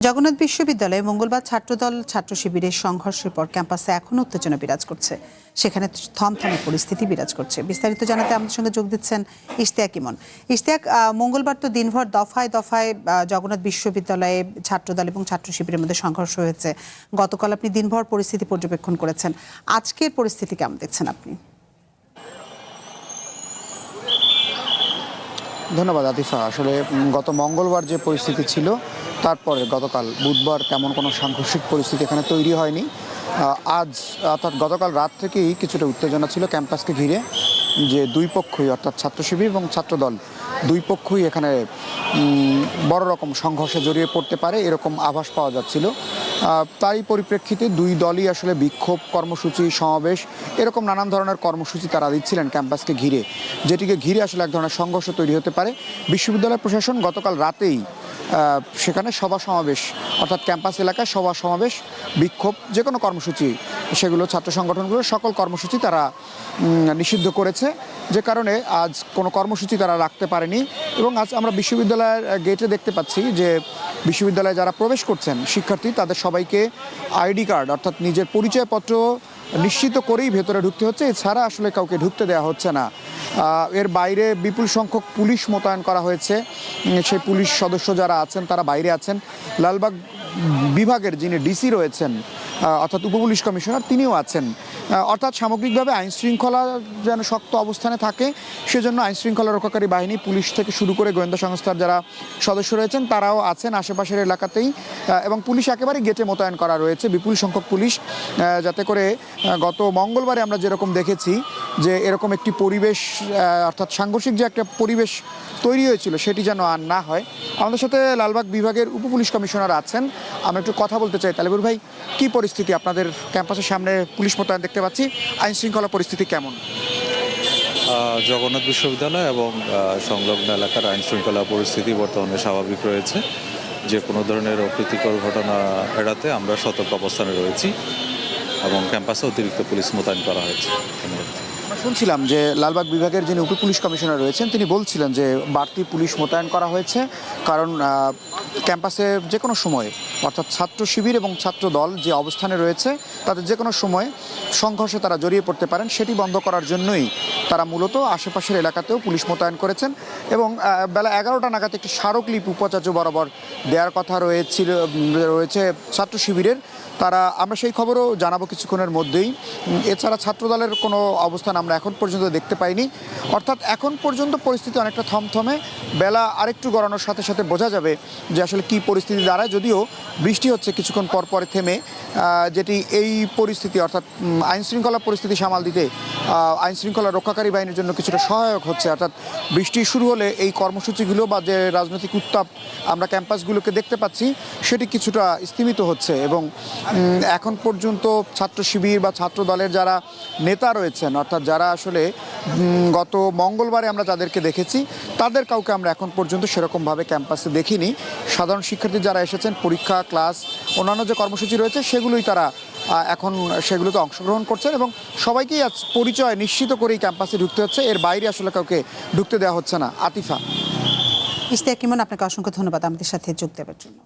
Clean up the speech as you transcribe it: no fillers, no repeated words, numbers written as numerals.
জগন্নাথ বিশ্ববিদ্যালয়ে মঙ্গলবার ছাত্রদল ছাত্র শিবিরের সংঘর্ষের পর ক্যাম্পাসে এখনও উত্তেজনা বিরাজ করছে। সেখানে থমথমে পরিস্থিতি বিরাজ করছে। বিস্তারিত জানাতে আমাদের সঙ্গে যোগ দিচ্ছেন ইশতিয়াক ইমন। ইশতিয়াক, মঙ্গলবার তো দিনভর দফায় দফায় জগন্নাথ বিশ্ববিদ্যালয়ে ছাত্রদল এবং ছাত্র শিবিরের মধ্যে সংঘর্ষ হয়েছে। গতকাল আপনি দিনভর পরিস্থিতি পর্যবেক্ষণ করেছেন, আজকের পরিস্থিতি কেমন দেখছেন আপনি? ধন্যবাদ আতিফা। আসলে গত মঙ্গলবার যে পরিস্থিতি ছিল, তারপরে গতকাল বুধবার তেমন কোনো সাংঘর্ষিক পরিস্থিতি এখানে তৈরি হয়নি। আজ অর্থাৎ গতকাল রাত থেকেই কিছুটা উত্তেজনা ছিল ক্যাম্পাসকে ঘিরে, যে দুই পক্ষই অর্থাৎ ছাত্র শিবির এবং ছাত্রদল দুই পক্ষই এখানে বড় রকম সংঘর্ষে জড়িয়ে পড়তে পারে এরকম আভাস পাওয়া যাচ্ছিল। তারই পরিপ্রেক্ষিতে দুই দলই আসলে বিক্ষোভ কর্মসূচি, সমাবেশ এরকম নানান ধরনের কর্মসূচি তারা দিচ্ছিলেন ক্যাম্পাসকে ঘিরে, যেটিকে ঘিরে আসলে এক ধরনের সংঘর্ষ তৈরি হতে পারে। বিশ্ববিদ্যালয় প্রশাসন গতকাল রাতেই সেখানে সভা সমাবেশ অর্থাৎ ক্যাম্পাস এলাকায় সভা সমাবেশ, বিক্ষোভ যে কোনো কর্মসূচি, সেগুলো ছাত্র সংগঠনগুলোর সকল কর্মসূচি তারা নিষিদ্ধ করেছে, যে কারণে আজ কোনো কর্মসূচি তারা রাখতে পারেনি। এবং আজ আমরা বিশ্ববিদ্যালয়ের গেটে দেখতে পাচ্ছি যে বিশ্ববিদ্যালয়ে যারা প্রবেশ করছেন শিক্ষার্থী, তাদের সবাইকে আইডি কার্ড অর্থাৎ নিজের পরিচয়পত্র নিশ্চিত করেই ভেতরে ঢুকতে হচ্ছে, এছাড়া আসলে কাউকে ঢুকতে দেওয়া হচ্ছে না। এর বাইরে বিপুল সংখ্যক পুলিশ মোতায়েন করা হয়েছে। সেই পুলিশ সদস্য যারা আছেন তারা বাইরে আছেন। লালবাগ বিভাগের যিনি ডিসি রয়েছেন অর্থাৎ উপপুলিশ কমিশনার, তিনিও আছেন। অর্থাৎ সামগ্রিকভাবে আইন শৃঙ্খলা যেন শক্ত অবস্থানে থাকে, সেজন্য আইন শৃঙ্খলা রক্ষাকারী বাহিনী, পুলিশ থেকে শুরু করে গোয়েন্দা সংস্থার যারা সদস্য রয়েছেন তারাও আছেন আশেপাশের এলাকাতেই। এবং পুলিশ একেবারে গেটে মোতায়েন করা রয়েছে, বিপুল সংখ্যক পুলিশ, যাতে করে গত মঙ্গলবারে আমরা যেরকম দেখেছি যে এরকম একটি পরিবেশ অর্থাৎ সাংঘর্ষিক যে একটা পরিবেশ তৈরি হয়েছিল সেটি যেন আর না হয়। আমাদের সাথে লালবাগ বিভাগের উপপুলিশ কমিশনার আছেন, আমরা একটু কথা বলতে চাই। তালেবুর ভাই, কি পরিস্থিতি আপনাদের ক্যাম্পাসের সামনে? পুলিশ মোতায়েন দেখতে পাচ্ছি, আইন শৃঙ্খলা পরিস্থিতি কেমন? জগন্নাথ বিশ্ববিদ্যালয় এবং সংলগ্ন এলাকার আইন শৃঙ্খলা পরিস্থিতি বর্তমানে স্বাভাবিক রয়েছে। যে কোনো ধরনের অপ্রীতিকর ঘটনা এড়াতে আমরা সতর্ক অবস্থানে রয়েছি এবং ক্যাম্পাসে অতিরিক্ত পুলিশ মোতায়েন করা হয়েছে। আমরা শুনছিলাম যে লালবাগ বিভাগের যিনি উপপুলিশ কমিশনার রয়েছেন তিনি বলছিলেন যে বাড়তি পুলিশ মোতায়েন করা হয়েছে, কারণ ক্যাম্পাসে যে কোনো সময় অর্থাৎ ছাত্র শিবির এবং ছাত্র দল যে অবস্থানে রয়েছে তাদের যে কোনো সময় সংঘর্ষে তারা জড়িয়ে পড়তে পারেন, সেটি বন্ধ করার জন্যই তারা মূলত আশেপাশের এলাকাতেও পুলিশ মোতায়েন করেছেন। এবং বেলা 11টা নাগাদ একটি স্মারকলিপি উপাচার্য বরাবর দেওয়ার কথা রয়েছে ছাত্র শিবিরের। আমরা সেই খবরও জানাবো কিছুক্ষণের মধ্যেই। এছাড়া ছাত্রদলের কোনো অবস্থান আমরা এখন পর্যন্ত দেখতে পাইনি। অর্থাৎ এখন পর্যন্ত পরিস্থিতি অনেকটা থমথমে। বেলা আরেকটু গড়ানোর সাথে সাথে বোঝা যাবে যে আসলে কী পরিস্থিতি দাঁড়ায়। যদিও বৃষ্টি হচ্ছে কিছুক্ষণ পর পরে থেমে, যেটি এই পরিস্থিতি অর্থাৎ আইন শৃঙ্খলা পরিস্থিতি সামাল দিতে আইন শৃঙ্খলা রক্ষাকারী বাহিনীর জন্য কিছুটা সহায়ক হচ্ছে। অর্থাৎ বৃষ্টি শুরু হলে এই কর্মসূচিগুলো বা যে রাজনৈতিক উত্তাপ আমরা ক্যাম্পাসগুলোকে দেখতে পাচ্ছি সেটি কিছুটা স্তিমিত হচ্ছে। এবং এখন পর্যন্ত ছাত্র শিবির বা ছাত্র দলের যারা নেতা রয়েছেন অর্থাৎ যারা আসলে গত মঙ্গলবারে আমরা যাদেরকে দেখেছি তাদের কাউকে আমরা এখন পর্যন্ত সেরকমভাবে ক্যাম্পাসে দেখিনি। সাধারণ শিক্ষার্থী যারা এসেছেন পরীক্ষা, ক্লাস, অন্যান্য যে কর্মসূচি রয়েছে সেগুলোই তারা এখন সেগুলোতে অংশগ্রহণ করছেন এবং সবাইকেই আজ পরিচয় নিশ্চিত করেই ক্যাম্পাসে ঢুকতে হচ্ছে, এর বাইরে আসলে কাউকে ঢুকতে দেওয়া হচ্ছে না। আতিফা। ইশতিয়াক ইমন, আপনাকে অসংখ্য ধন্যবাদ আমাদের সাথে যোগ দেওয়ার জন্য।